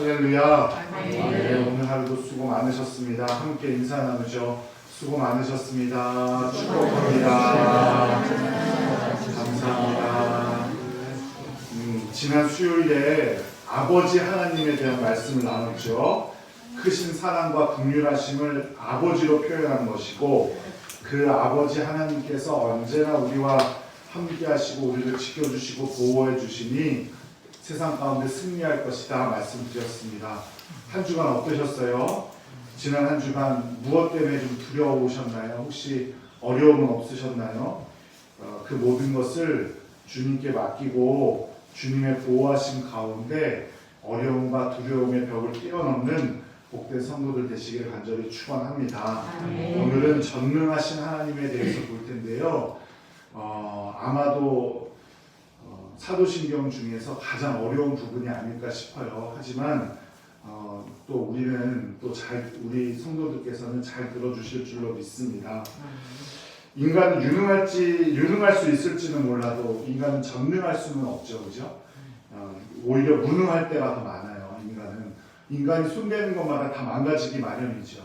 할렐루야. 네, 오늘 하루도 수고 많으셨습니다. 함께 인사 나누죠. 수고 많으셨습니다. 축복합니다. 감사합니다. 지난 수요일에 아버지 하나님에 대한 말씀을 나눴죠. 크신 사랑과 긍휼하심을 아버지로 표현한 것이고, 그 아버지 하나님께서 언제나 우리와 함께 하시고 우리를 지켜주시고 보호해 주시니 세상 가운데 승리할 것이다 말씀드렸습니다. 한 주간 어떠셨어요? 지난 한 주간 무엇 때문에 좀 두려우셨나요? 혹시 어려움은 없으셨나요? 그 모든 것을 주님께 맡기고 주님의 보호하심 가운데 어려움과 두려움의 벽을 뛰어넘는 복된 성도들 되시길 간절히 축원합니다. 오늘은 전능하신 하나님에 대해서 볼 텐데요. 아마도 사도신경 중에서 가장 어려운 부분이 아닐까 싶어요. 하지만 또 우리는 우리 성도들께서는 잘 들어주실 줄로 믿습니다. 인간은 유능할 수 있을지는 몰라도 인간은 전능할 수는 없죠, 그죠? 오히려 무능할 때가 더 많아요. 인간이 손대는 것마다 다 망가지기 마련이죠.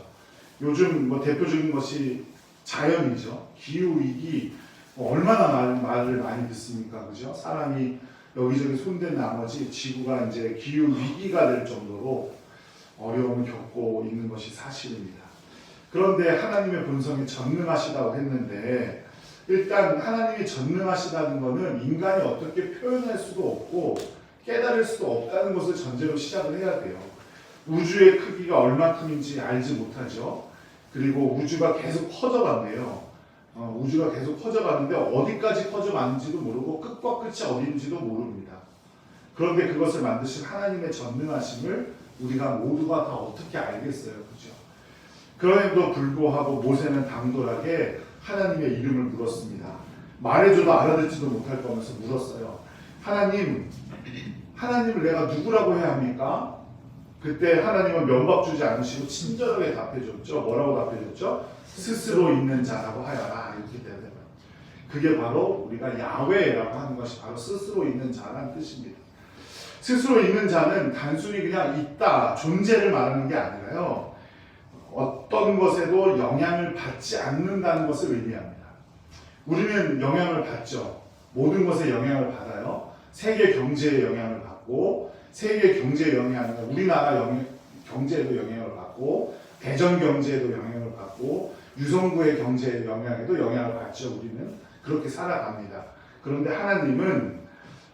요즘 대표적인 것이 자연이죠. 기후 위기. 얼마나 말을 많이 듣습니까? 그죠? 사람이 여기저기 손댄 나머지 지구가 이제 기후 위기가 될 정도로 어려움을 겪고 있는 것이 사실입니다. 그런데 하나님의 본성이 전능하시다고 했는데, 일단 하나님이 전능하시다는 것은 인간이 어떻게 표현할 수도 없고 깨달을 수도 없다는 것을 전제로 시작을 해야 돼요. 우주의 크기가 얼마큼인지 알지 못하죠. 그리고 우주가 계속 커져간대요. 우주가 계속 커져가는데 어디까지 커져가는지도 모르고 끝과 끝이 어딘지도 모릅니다. 그런데 그것을 만드신 하나님의 전능하심을 우리가 모두가 다 어떻게 알겠어요, 그죠? 그럼에도 불구하고 모세는 당돌하게 하나님의 이름을 물었습니다. 말해줘도 알아듣지도 못할 거면서 물었어요. 하나님을 내가 누구라고 해야 합니까? 그때 하나님은 면박 주지 않으시고 친절하게 답해줬죠. 뭐라고 답해줬죠? 스스로 있는 자라고 하여라. 이렇게 되는 거예요. 그게 바로 우리가 야훼라고 하는 것이 바로 스스로 있는 자라는 뜻입니다. 스스로 있는 자는 단순히 그냥 있다, 존재를 말하는 게 아니라요, 어떤 것에도 영향을 받지 않는다는 것을 의미합니다. 우리는 영향을 받죠. 모든 것에 영향을 받아요. 세계 경제에 영향을 받고, 세계 경제에 영향을, 우리나라 경제에도 영향을 받고, 대전 경제에도 영향을 받고, 유성구의 경제의 영향에도 영향을 받죠. 우리는 그렇게 살아갑니다. 그런데 하나님은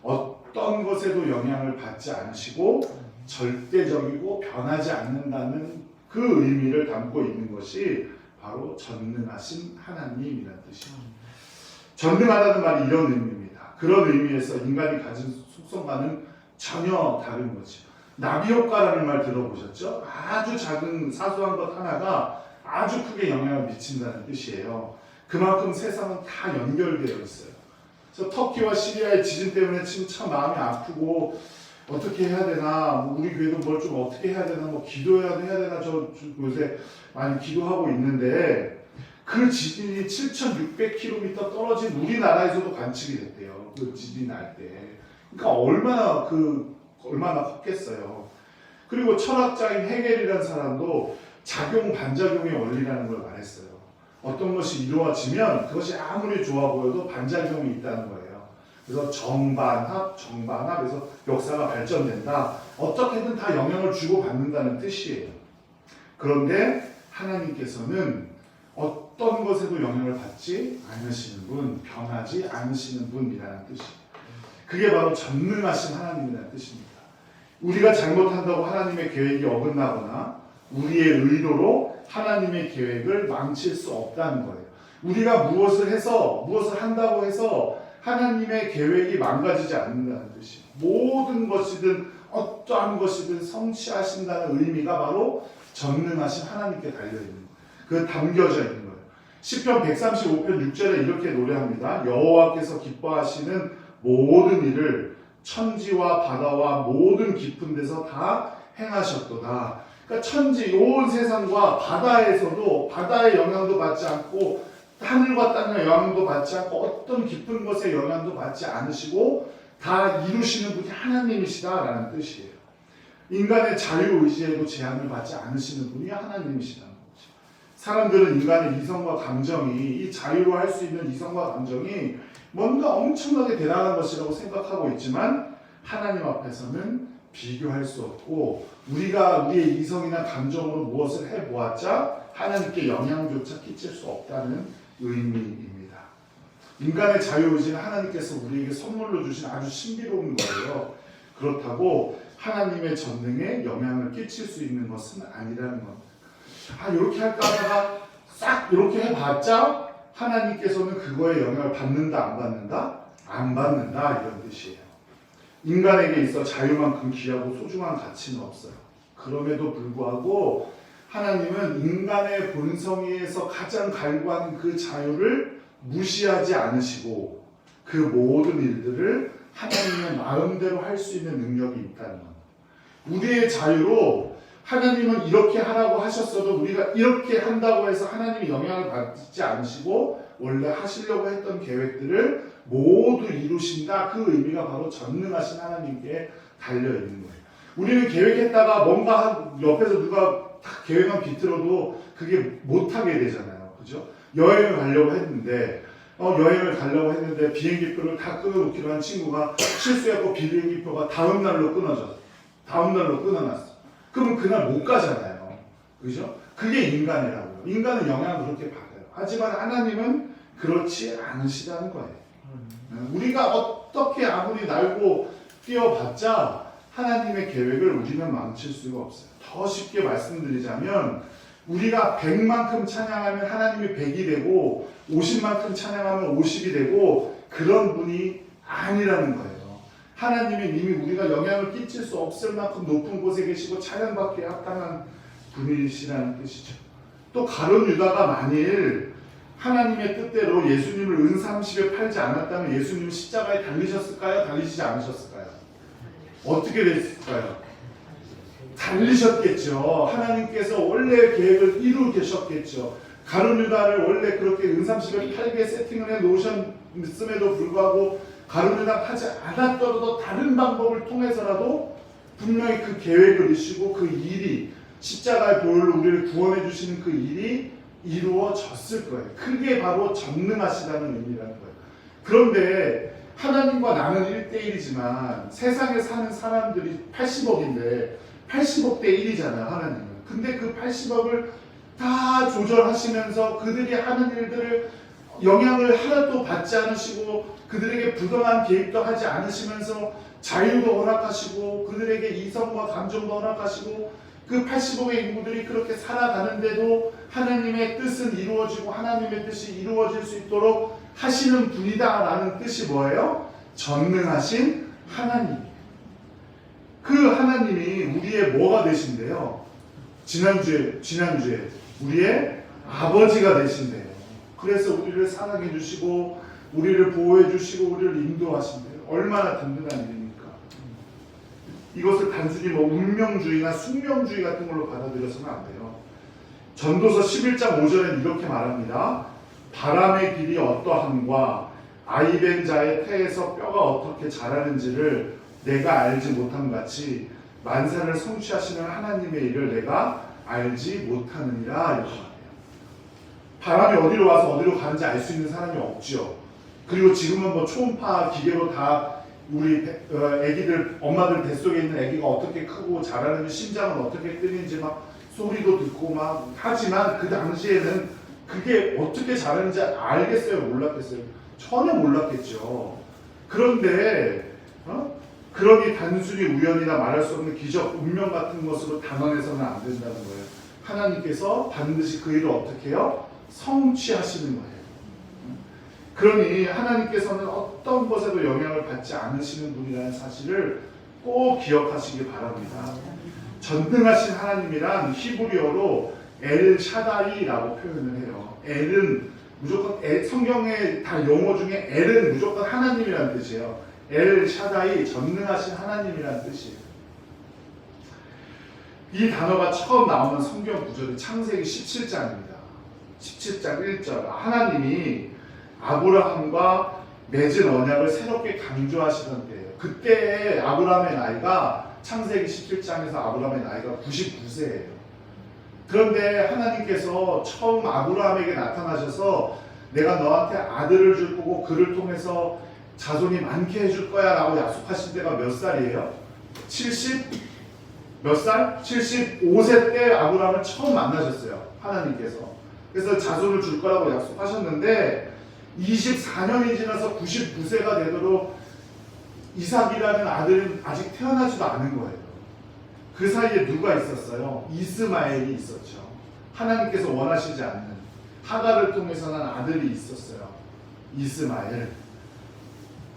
어떤 것에도 영향을 받지 않으시고 절대적이고 변하지 않는다는 그 의미를 담고 있는 것이 바로 전능하신 하나님이라는 뜻입니다. 전능하다는 말이 이런 의미입니다. 그런 의미에서 인간이 가진 속성과는 전혀 다른 거죠. 나비 효과라는 말 들어보셨죠? 아주 작은 사소한 것 하나가 아주 크게 영향을 미친다는 뜻이에요. 그만큼 세상은 다 연결되어 있어요. 그래서 터키와 시리아의 지진 때문에 지금 참 마음이 아프고 어떻게 해야 되나, 우리 교회도 뭘 좀 어떻게 해야 되나, 기도해야 되나, 저 요새 많이 기도하고 있는데, 그 지진이 7,600km 떨어진 우리나라에서도 관측이 됐대요. 그 지진이 날 때. 그러니까 얼마나 컸겠어요. 그리고 철학자인 헤겔이라는 사람도 작용 반작용의 원리라는 걸 말했어요. 어떤 것이 이루어지면 그것이 아무리 좋아 보여도 반작용이 있다는 거예요. 그래서 정반합에서 역사가 발전된다. 어떻게든 다 영향을 주고 받는다는 뜻이에요. 그런데 하나님께서는 어떤 것에도 영향을 받지 않으시는 분, 변하지 않으시는 분이라는 뜻이에요. 그게 바로 전능하신 하나님이라는 뜻입니다. 우리가 잘못한다고 하나님의 계획이 어긋나거나 우리의 의도로 하나님의 계획을 망칠 수 없다는 거예요. 우리가 무엇을 한다고 해서 하나님의 계획이 망가지지 않는다는 뜻이에요. 모든 것이든 어떠한 것이든 성취하신다는 의미가 바로 전능하신 하나님께 달려있는 거예요. 그 담겨져 있는 거예요. 시편 135편 6절에 이렇게 노래합니다. 여호와께서 기뻐하시는 모든 일을 천지와 바다와 모든 깊은 데서 다 행하셨도다. 그러니까 천지, 온 세상과 바다에서도 바다의 영향도 받지 않고 하늘과 땅의 영향도 받지 않고 어떤 깊은 것의 영향도 받지 않으시고 다 이루시는 분이 하나님이시다라는 뜻이에요. 인간의 자유의지에도 제한을 받지 않으시는 분이 하나님이시라는 거죠. 사람들은 인간의 이성과 감정이, 이 자유로 할 수 있는 이성과 감정이 뭔가 엄청나게 대단한 것이라고 생각하고 있지만 하나님 앞에서는 비교할 수 없고, 우리가 우리의 이성이나 감정으로 무엇을 해보았자 하나님께 영향조차 끼칠 수 없다는 의미입니다. 인간의 자유의지는 하나님께서 우리에게 선물로 주신 아주 신비로운 거예요. 그렇다고 하나님의 전능에 영향을 끼칠 수 있는 것은 아니라는 겁니다. 이렇게 할까 하다가 싹 이렇게 해봤자 하나님께서는 그거에 영향을 받는다 안 받는다? 안 받는다, 이런 뜻이에요. 인간에게 있어 자유만큼 귀하고 소중한 가치는 없어요. 그럼에도 불구하고 하나님은 인간의 본성에서 가장 갈구하는 그 자유를 무시하지 않으시고 그 모든 일들을 하나님의 마음대로 할 수 있는 능력이 있다는 겁니다. 우리의 자유로 하나님은 이렇게 하라고 하셨어도 우리가 이렇게 한다고 해서 하나님이 영향을 받지 않으시고 원래 하시려고 했던 계획들을 모두 이루신다. 그 의미가 바로 전능하신 하나님께 달려있는 거예요. 우리는 계획했다가 뭔가 옆에서 누가 딱 계획만 비틀어도 그게 못하게 되잖아요. 그죠? 여행을 가려고 했는데 비행기표를 다 끊어놓기로 한 친구가 실수했고 비행기표가 다음날로 끊어놨어. 그러면 그날 못 가잖아요. 그죠? 그게 인간이라고요. 인간은 영향을 그렇게 받아요. 하지만 하나님은 그렇지 않으시다는 거예요. 우리가 어떻게 아무리 날고 뛰어봤자 하나님의 계획을 우리는 망칠 수가 없어요. 더 쉽게 말씀드리자면 우리가 100만큼 찬양하면 하나님이 100이 되고 50만큼 찬양하면 50이 되고 그런 분이 아니라는 거예요. 하나님은 이미 우리가 영향을 끼칠 수 없을 만큼 높은 곳에 계시고 찬양받기에 합당한 분이시라는 뜻이죠. 또 가룟 유다가 만일 하나님의 뜻대로 예수님을 은30에 팔지 않았다면 예수님은 십자가에 달리셨을까요? 달리시지 않으셨을까요? 어떻게 됐을까요? 달리셨겠죠. 하나님께서 원래 계획을 이루고 계셨겠죠. 가룟 유다를 원래 그렇게 은30에 팔게 세팅을 해 놓으셨음에도 불구하고 가룟 유다가 하지 않았더라도 다른 방법을 통해서라도 분명히 그 계획을 이루시고 그 일이 십자가의 보혈로 우리를 구원해 주시는 그 일이 이루어졌을 거예요. 그게 바로 전능하시다는 의미라는 거예요. 그런데 하나님과 나는 1대1이지만 세상에 사는 사람들이 80억인데 80억 대 1이잖아요. 하나님은. 근데 그 80억을 다 조절하시면서 그들이 하는 일들을 영향을 하나도 받지 않으시고 그들에게 부당한 개입도 하지 않으시면서 자유도 허락하시고 그들에게 이성과 감정도 허락하시고 그 80억의 인구들이 그렇게 살아가는데도 하나님의 뜻은 이루어지고 하나님의 뜻이 이루어질 수 있도록 하시는 분이다라는 뜻이 뭐예요? 전능하신 하나님. 그 하나님이 우리의 뭐가 되신대요? 지난주에 우리의 아버지가 되신대요. 그래서 우리를 사랑해 주시고 우리를 보호해 주시고 우리를 인도하신대요. 얼마나 든든한 일입니까? 이것을 단순히 운명주의나 숙명주의 같은 걸로 받아들여서는 안 돼요. 전도서 11장 5절에는 이렇게 말합니다. 바람의 길이 어떠함과 아이벤 자의 태에서 뼈가 어떻게 자라는지를 내가 알지 못함 같이 만사를 성취하시는 하나님의 일을 내가 알지 못하느니라. 이렇게 말해요. 바람이 어디로 와서 어디로 가는지 알 수 있는 사람이 없죠. 그리고 지금은 초음파 기계로 다 우리 애기들, 엄마들 뱃속에 있는 애기가 어떻게 크고 자라는지 심장은 어떻게 뛰는지 막 소리도 듣고 막 하지만 그 당시에는 그게 어떻게 자라는지 알겠어요? 몰랐겠어요? 전혀 몰랐겠죠. 그런데 그러니 단순히 우연이나 말할 수 없는 기적, 운명 같은 것으로 단언해서는 안 된다는 거예요. 하나님께서 반드시 그 일을 어떻게 해요? 성취하시는 거예요. 그러니 하나님께서는 어떤 것에도 영향을 받지 않으시는 분이라는 사실을 꼭 기억하시기 바랍니다. 전능하신 하나님이란 히브리어로 엘 샤다이라고 표현을 해요. 엘은 무조건 성경의 다 용어 중에 엘은 무조건 하나님이라는 뜻이에요. 엘 샤다이, 전능하신 하나님이라는 뜻이에요. 이 단어가 처음 나오는 성경 구절이 창세기 17장입니다. 17장 1절. 하나님이 아브라함과 맺은 언약을 새롭게 강조하시던 때예요. 그때 아브라함의 나이가 창세기 17장에서 아브라함의 나이가 99세예요. 그런데 하나님께서 처음 아브라함에게 나타나셔서 내가 너한테 아들을 줄 거고 그를 통해서 자손이 많게 해줄 거야 라고 약속하신 때가 몇 살이에요? 몇 살? 75세 때 아브라함을 처음 만나셨어요. 하나님께서. 그래서 자손을 줄 거라고 약속하셨는데 24년이 지나서 99세가 되도록 이삭이라는 아들은 아직 태어나지도 않은 거예요. 그 사이에 누가 있었어요? 이스마엘이 있었죠. 하나님께서 원하시지 않는 하갈을 통해서 난 아들이 있었어요. 이스마엘.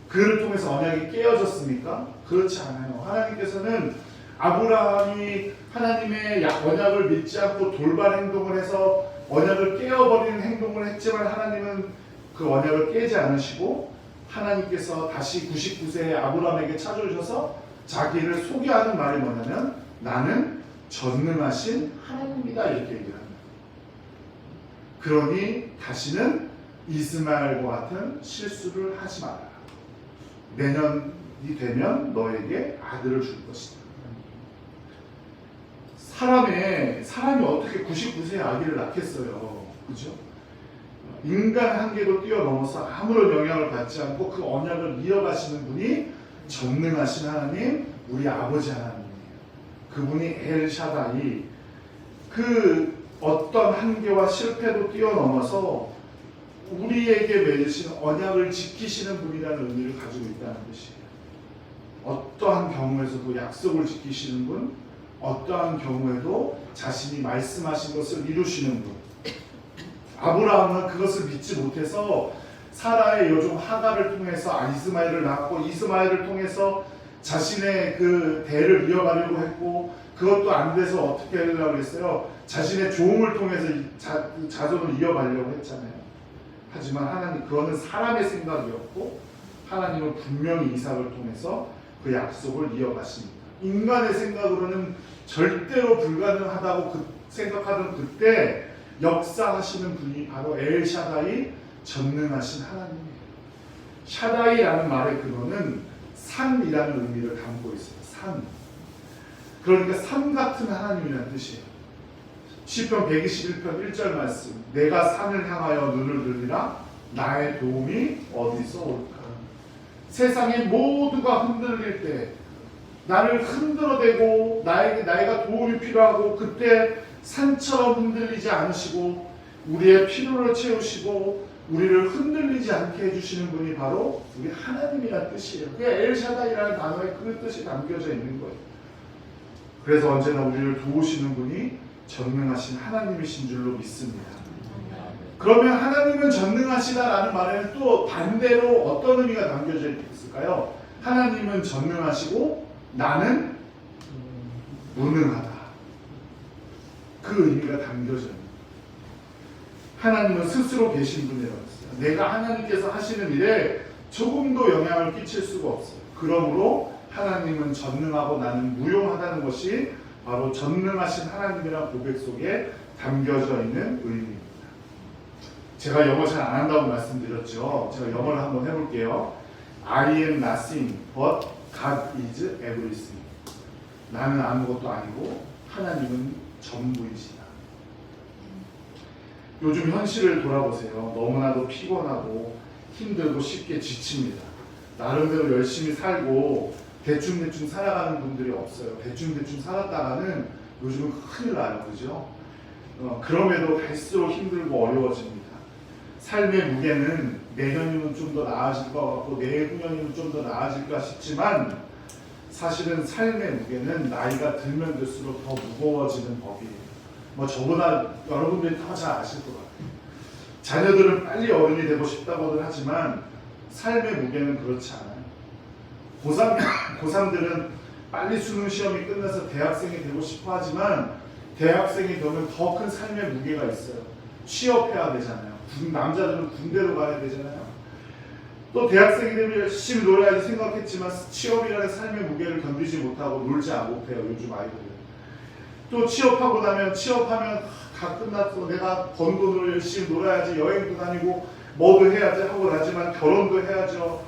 그를 통해서 언약이 깨어졌습니까? 그렇지 않아요. 하나님께서는 아브라함이 하나님의 언약을 믿지 않고 돌발 행동을 해서 언약을 깨어버리는 행동을 했지만 하나님은 그 언약을 깨지 않으시고 하나님께서 다시 99세의 아브라함에게 찾아오셔서 자기를 소개하는 말이 뭐냐면 나는 전능하신 하나님이다 이렇게 얘기합니다. 그러니 다시는 이스마엘과 같은 실수를 하지 마라. 내년이 되면 너에게 아들을 줄 것이다. 사람이 어떻게 99세의 아기를 낳겠어요. 그죠? 인간 한계도 뛰어넘어서 아무런 영향을 받지 않고 그 언약을 이어가시는 분이 전능하신 하나님, 우리 아버지 하나님이에요. 그분이 엘샤다이, 그 어떤 한계와 실패도 뛰어넘어서 우리에게 맺으신 언약을 지키시는 분이라는 의미를 가지고 있다는 뜻이에요. 어떠한 경우에서도 약속을 지키시는 분, 어떠한 경우에도 자신이 말씀하신 것을 이루시는 분. 아브라함은 그것을 믿지 못해서 사라의 여종 하갈을 통해서 이스마엘을 낳았고 이스마엘을 통해서 자신의 그 대를 이어가려고 했고 그것도 안 돼서 어떻게 하려고 했어요? 자신의 종을 통해서 자손을 이어가려고 했잖아요. 하지만 하나님, 그거는 사람의 생각이었고 하나님은 분명히 이삭을 통해서 그 약속을 이어가십니다. 인간의 생각으로는 절대로 불가능하다고 생각하던 그때 역사하시는 분이 바로 엘샤다이, 전능하신 하나님이에요. 샤다이라는 말의 근원은 산이라는 의미를 담고 있어요. 산. 그러니까 산 같은 하나님이라는 뜻이에요. 시편 121편 1절 말씀. 내가 산을 향하여 눈을 들리라 나의 도움이 어디서 올까? 세상의 모두가 흔들릴 때 나를 흔들어대고 나에게 도움이 필요하고 그때 산처럼 흔들리지 않으시고 우리의 필요를 채우시고 우리를 흔들리지 않게 해주시는 분이 바로 우리 하나님이라는 뜻이에요. 그게 엘샤다이라는 단어에 그 뜻이 담겨져 있는 거예요. 그래서 언제나 우리를 도우시는 분이 전능하신 하나님이신 줄로 믿습니다. 그러면 하나님은 전능하시다라는 말에는 또 반대로 어떤 의미가 담겨져 있을까요? 하나님은 전능하시고 나는 무능하다. 그 의미가 담겨져 있는 거예요. 하나님은 스스로 계신 분이라고 했어요. 내가 하나님께서 하시는 일에 조금도 영향을 끼칠 수가 없어요. 그러므로 하나님은 전능하고 나는 무용하다는 것이 바로 전능하신 하나님이라는 고백 속에 담겨져 있는 의미입니다. 제가 영어 잘 안 한다고 말씀드렸죠. 제가 영어를 한번 해볼게요. I am nothing but God is everything. 나는 아무것도 아니고 하나님은 전부이시다. 요즘 현실을 돌아보세요. 너무나도 피곤하고 힘들고 쉽게 지칩니다. 나름대로 열심히 살고 대충대충 살아가는 분들이 없어요. 대충대충 살았다가는 요즘은 큰일 나요. 그죠? 그럼에도 갈수록 힘들고 어려워집니다. 삶의 무게는 내년이면 좀 더 나아질 것 같고 내후년이면 좀 더 나아질까 싶지만 사실은 삶의 무게는 나이가 들면 들수록 더 무거워지는 법이에요. 저보다 여러분들이 더 잘 아실 것 같아요. 자녀들은 빨리 어른이 되고 싶다고들 하지만 삶의 무게는 그렇지 않아요. 고3들은 빨리 수능 시험이 끝나서 대학생이 되고 싶어 하지만 대학생이 되면 더 큰 삶의 무게가 있어요. 취업해야 되잖아요. 남자들은 군대로 가야 되잖아요. 또 대학생이 되면 열심히 놀아야지 생각했지만 취업이라는 삶의 무게를 견디지 못하고 놀지 못해요. 요즘 아이들은. 또 취업하면 다 끝났어. 내가 번 돈으로 열심히 놀아야지 여행도 다니고 뭐도 해야지 하고 나지만 결혼도 해야죠.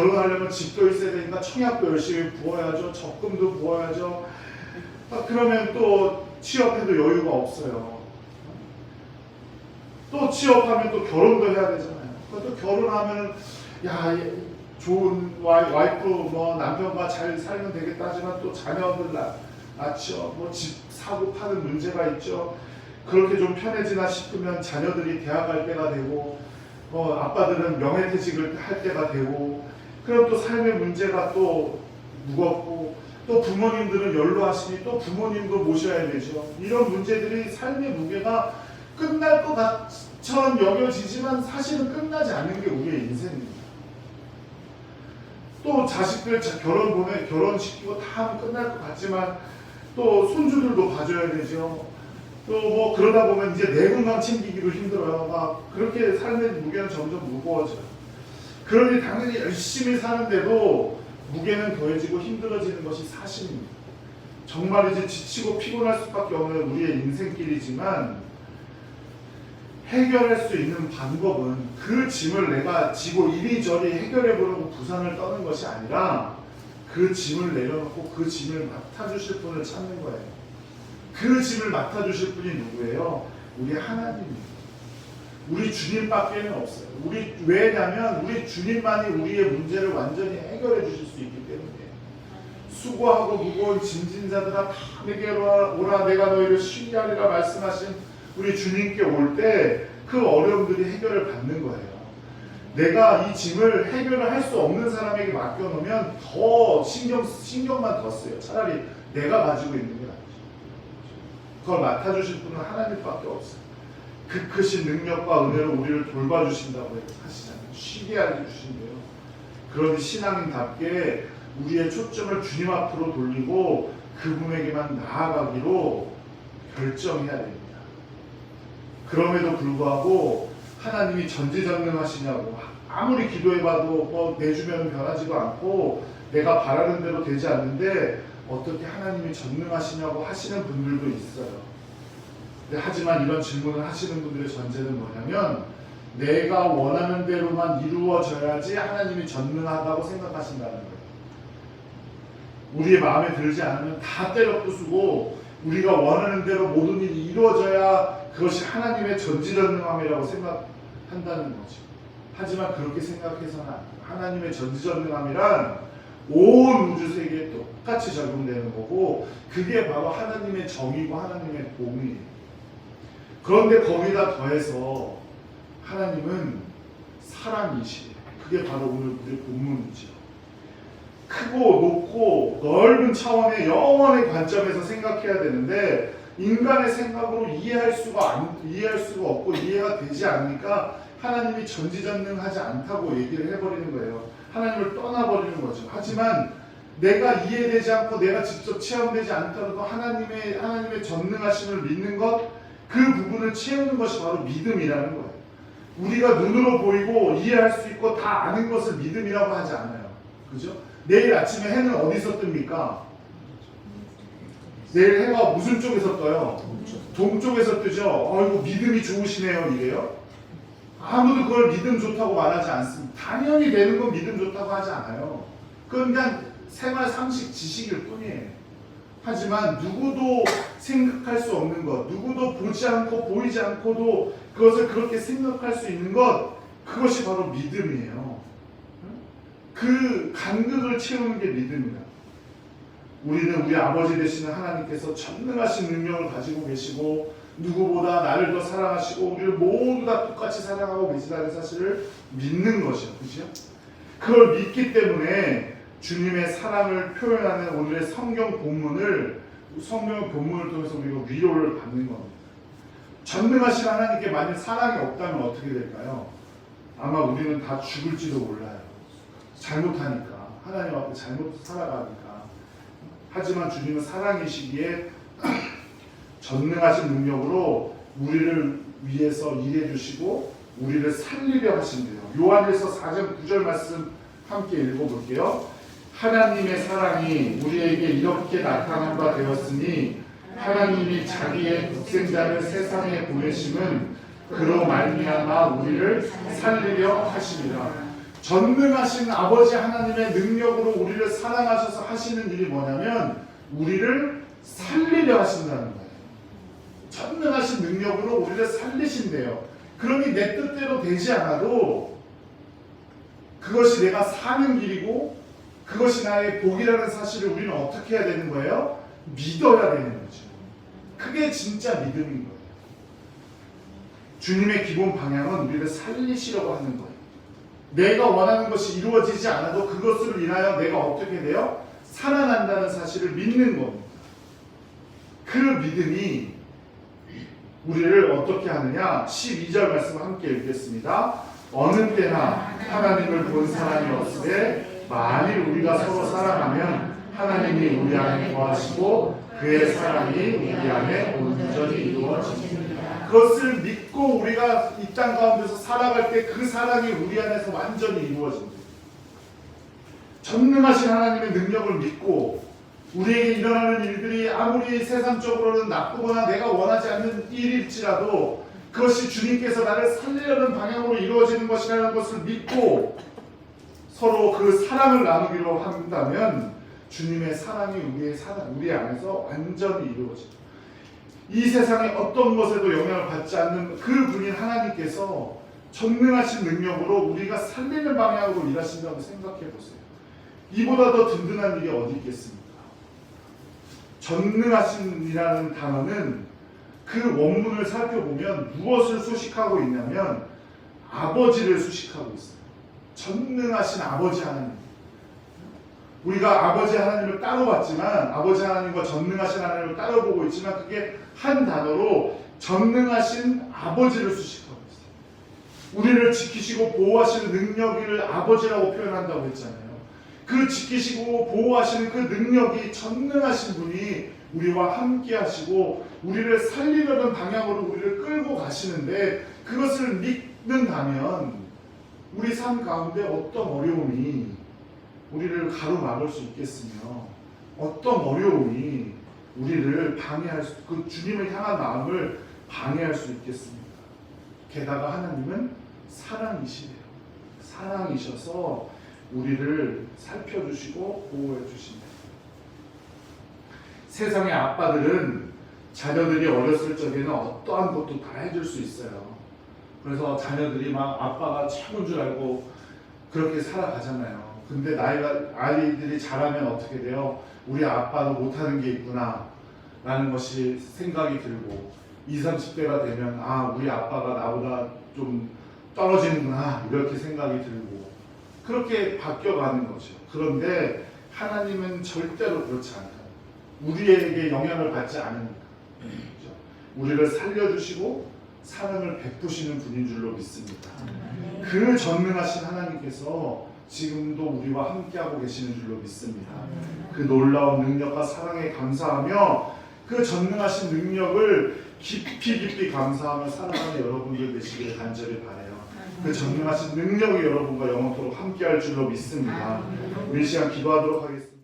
결혼하려면 집도 있어야 되니까 청약도 열심히 부어야죠. 적금도 부어야죠. 그러면 또 취업해도 여유가 없어요. 또 취업하면 또 결혼도 해야 되잖아요. 또 결혼하면 야 좋은 와이프 뭐 남편과 잘 살면 되겠다 하지만 또 자녀들 낳죠. 뭐 집 사고 파는 문제가 있죠. 그렇게 좀 편해지나 싶으면 자녀들이 대학 갈 때가 되고 아빠들은 명예퇴직을 할 때가 되고 그럼 또 삶의 문제가 또 무겁고 또 부모님들은 연로하시니 또 부모님도 모셔야 되죠. 이런 문제들이 삶의 무게가 끝날 것 같처럼 여겨지지만 사실은 끝나지 않는 게 우리의 인생입니다. 또 자식들 결혼시키고 다 하면 끝날 것 같지만 또 손주들도 봐줘야 되죠. 또 뭐 그러다 보면 이제 내 건강 챙기기도 힘들어요. 막 그렇게 삶의 무게는 점점 무거워져요. 그러니 당연히 열심히 사는데도 무게는 더해지고 힘들어지는 것이 사실입니다. 정말 이제 지치고 피곤할 수밖에 없는 우리의 인생길이지만 해결할 수 있는 방법은 그 짐을 내가 지고 이리저리 해결해 보려고 부산을 떠는 것이 아니라 그 짐을 내려놓고 그 짐을 맡아주실 분을 찾는 거예요. 그 짐을 맡아주실 분이 누구예요? 우리 하나님입니다. 우리 주님밖에는 없어요. 왜냐하면 우리 주님만이 우리의 문제를 완전히 해결해 주실 수 있기 때문에 수고하고 무거운 짐진 자들아 다 내게 오라 내가 너희를 쉬게 하리라 말씀하신 우리 주님께 올 때 그 어려움들이 해결을 받는 거예요. 내가 이 짐을 해결을 할 수 없는 사람에게 맡겨놓으면 더 신경만 더 써요. 차라리 내가 가지고 있는 게 낫죠. 그걸 맡아주실 분은 하나님밖에 없어요. 그 크신 능력과 은혜로 우리를 돌봐주신다고 하시잖아요. 쉬게 해주신대요. 그러니 신앙인답게 우리의 초점을 주님 앞으로 돌리고 그분에게만 나아가기로 결정해야 됩니다. 그럼에도 불구하고 하나님이 전지전능하시냐고 아무리 기도해봐도 내 주변은 변하지도 않고 내가 바라는 대로 되지 않는데 어떻게 하나님이 전능하시냐고 하시는 분들도 있어요. 하지만 이런 질문을 하시는 분들의 전제는 뭐냐면 내가 원하는 대로만 이루어져야지 하나님이 전능하다고 생각하신다는 거예요. 우리의 마음에 들지 않으면 다 때려 부수고 우리가 원하는 대로 모든 일이 이루어져야 그것이 하나님의 전지전능함이라고 생각한다는 거죠. 하지만 그렇게 생각해서는 안 돼요. 하나님의 전지전능함이란 온 우주세계에 똑같이 적용되는 거고 그게 바로 하나님의 정의고 하나님의 공의예요. 그런데 거기다 더해서 하나님은 사랑이시래요. 그게 바로 오늘 우리 본문이죠. 크고 높고 넓은 차원의 영원의 관점에서 생각해야 되는데 인간의 생각으로 이해할 수가 없고 이해가 되지 않으니까 하나님이 전지전능하지 않다고 얘기를 해버리는 거예요. 하나님을 떠나버리는 거죠. 하지만 내가 이해되지 않고 내가 직접 체험되지 않더라도 하나님의 전능하심을 믿는 것, 그 부분을 채우는 것이 바로 믿음이라는 거예요. 우리가 눈으로 보이고 이해할 수 있고 다 아는 것을 믿음이라고 하지 않아요. 그죠? 내일 아침에 해는 어디서 뜹니까? 내일 해가 무슨 쪽에서 떠요? 동쪽에서 뜨죠? 아이고 믿음이 좋으시네요 이래요? 아무도 그걸 믿음 좋다고 말하지 않습니다. 당연히 되는 건 믿음 좋다고 하지 않아요. 그건 그냥 생활 상식 지식일 뿐이에요. 하지만 누구도 생각할 수 없는 것, 누구도 보지 않고 보이지 않고도 그것을 그렇게 생각할 수 있는 것, 그것이 바로 믿음이에요. 그 간극을 채우는 게 믿음이다. 우리는 우리 아버지 되시는 하나님께서 전능하신 능력을 가지고 계시고 누구보다 나를 더 사랑하시고 우리를 모두 다 똑같이 사랑하고 계시다는 사실을 믿는 것이요. 그죠? 그걸 믿기 때문에 주님의 사랑을 표현하는 오늘의 성경 본문을 통해서 우리가 위로를 받는 겁니다. 전능하신 하나님께 만약 사랑이 없다면 어떻게 될까요? 아마 우리는 다 죽을지도 몰라요. 잘못하니까. 하나님 앞에 잘못 살아가니까. 하지만 주님은 사랑이시기에 전능하신 능력으로 우리를 위해서 일해 주시고 우리를 살리려 하신대요. 요한일서 4장 9절 말씀 함께 읽어볼게요. 하나님의 사랑이 우리에게 이렇게 나타난 바 되었으니 하나님이 자기의 독생자를 세상에 보내심은 그로 말미암아 우리를 살리려 하심이라. 전능하신 아버지 하나님의 능력으로 우리를 사랑하셔서 하시는 일이 뭐냐면 우리를 살리려 하신다는 거예요. 전능하신 능력으로 우리를 살리신대요. 그러니 내 뜻대로 되지 않아도 그것이 내가 사는 길이고 그것이 나의 복이라는 사실을 우리는 어떻게 해야 되는 거예요? 믿어야 되는 거죠. 그게 진짜 믿음인 거예요. 주님의 기본 방향은 우리를 살리시려고 하는 거예요. 내가 원하는 것이 이루어지지 않아도 그것으로 인하여 내가 어떻게 돼요? 살아난다는 사실을 믿는 겁니다. 그 믿음이 우리를 어떻게 하느냐? 12절 말씀을 함께 읽겠습니다. 어느 때나 하나님을 본 사람이 없으되 만일 우리가 서로 사랑하면 하나님이 우리 안에 거하시고 그의 사랑이 우리 안에 온전히 이루어집니다. 그것을 믿고 우리가 이 땅 가운데서 살아갈 때 그 사랑이 우리 안에서 완전히 이루어집니다. 전능하신 하나님의 능력을 믿고 우리에게 일어나는 일들이 아무리 세상적으로는 나쁘거나 내가 원하지 않는 일일지라도 그것이 주님께서 나를 살리려는 방향으로 이루어지는 것이라는 것을 믿고 서로 그 사랑을 나누기로 한다면 주님의 사랑이 우리 안에서 완전히 이루어집니다. 이 세상의 어떤 것에도 영향을 받지 않는 그 분인 하나님께서 전능하신 능력으로 우리가 살리는 방향으로 일하신다고 생각해 보세요. 이보다 더 든든한 일이 어디 있겠습니까? 전능하신이라는 단어는 그 원문을 살펴보면 무엇을 수식하고 있냐면 아버지를 수식하고 있어요. 전능하신 아버지 하나님. 우리가 아버지 하나님을 따로 봤지만 아버지 하나님과 전능하신 하나님을 따로 보고 있지만 그게 한 단어로 전능하신 아버지를 수식하고 있어요. 우리를 지키시고 보호하시는 능력을 아버지라고 표현한다고 했잖아요. 그 지키시고 보호하시는 그 능력이 전능하신 분이 우리와 함께 하시고 우리를 살리려는 방향으로 우리를 끌고 가시는데 그것을 믿는다면 우리 삶 가운데 어떤 어려움이 우리를 가로막을 수 있겠으며 어떤 어려움이 우리를 방해할 수, 그 주님을 향한 마음을 방해할 수 있겠습니까? 게다가 하나님은 사랑이시래요. 사랑이셔서 우리를 살펴주시고 보호해주신다. 세상의 아빠들은 자녀들이 어렸을 적에는 어떠한 것도 다 해줄 수 있어요. 그래서 자녀들이 막 아빠가 최고인 줄 알고 그렇게 살아가잖아요. 근데 아이들이 자라면 어떻게 돼요? 우리 아빠도 못하는 게 있구나 라는 것이 생각이 들고 20, 30대가 되면 우리 아빠가 나보다 좀 떨어지는구나 이렇게 생각이 들고 그렇게 바뀌어가는 거죠. 그런데 하나님은 절대로 그렇지 않아요. 우리에게 영향을 받지 않으니까. 그렇죠? 우리를 살려주시고 사랑을 베푸시는 분인 줄로 믿습니다. 그 전능하신 하나님께서 지금도 우리와 함께하고 계시는 줄로 믿습니다. 그 놀라운 능력과 사랑에 감사하며 그 전능하신 능력을 깊이 감사하며 살아가는 여러분들 되시길 간절히 바라요. 그 전능하신 능력이 여러분과 영원토록 함께할 줄로 믿습니다. 우리 시간 기도하도록 하겠습니다.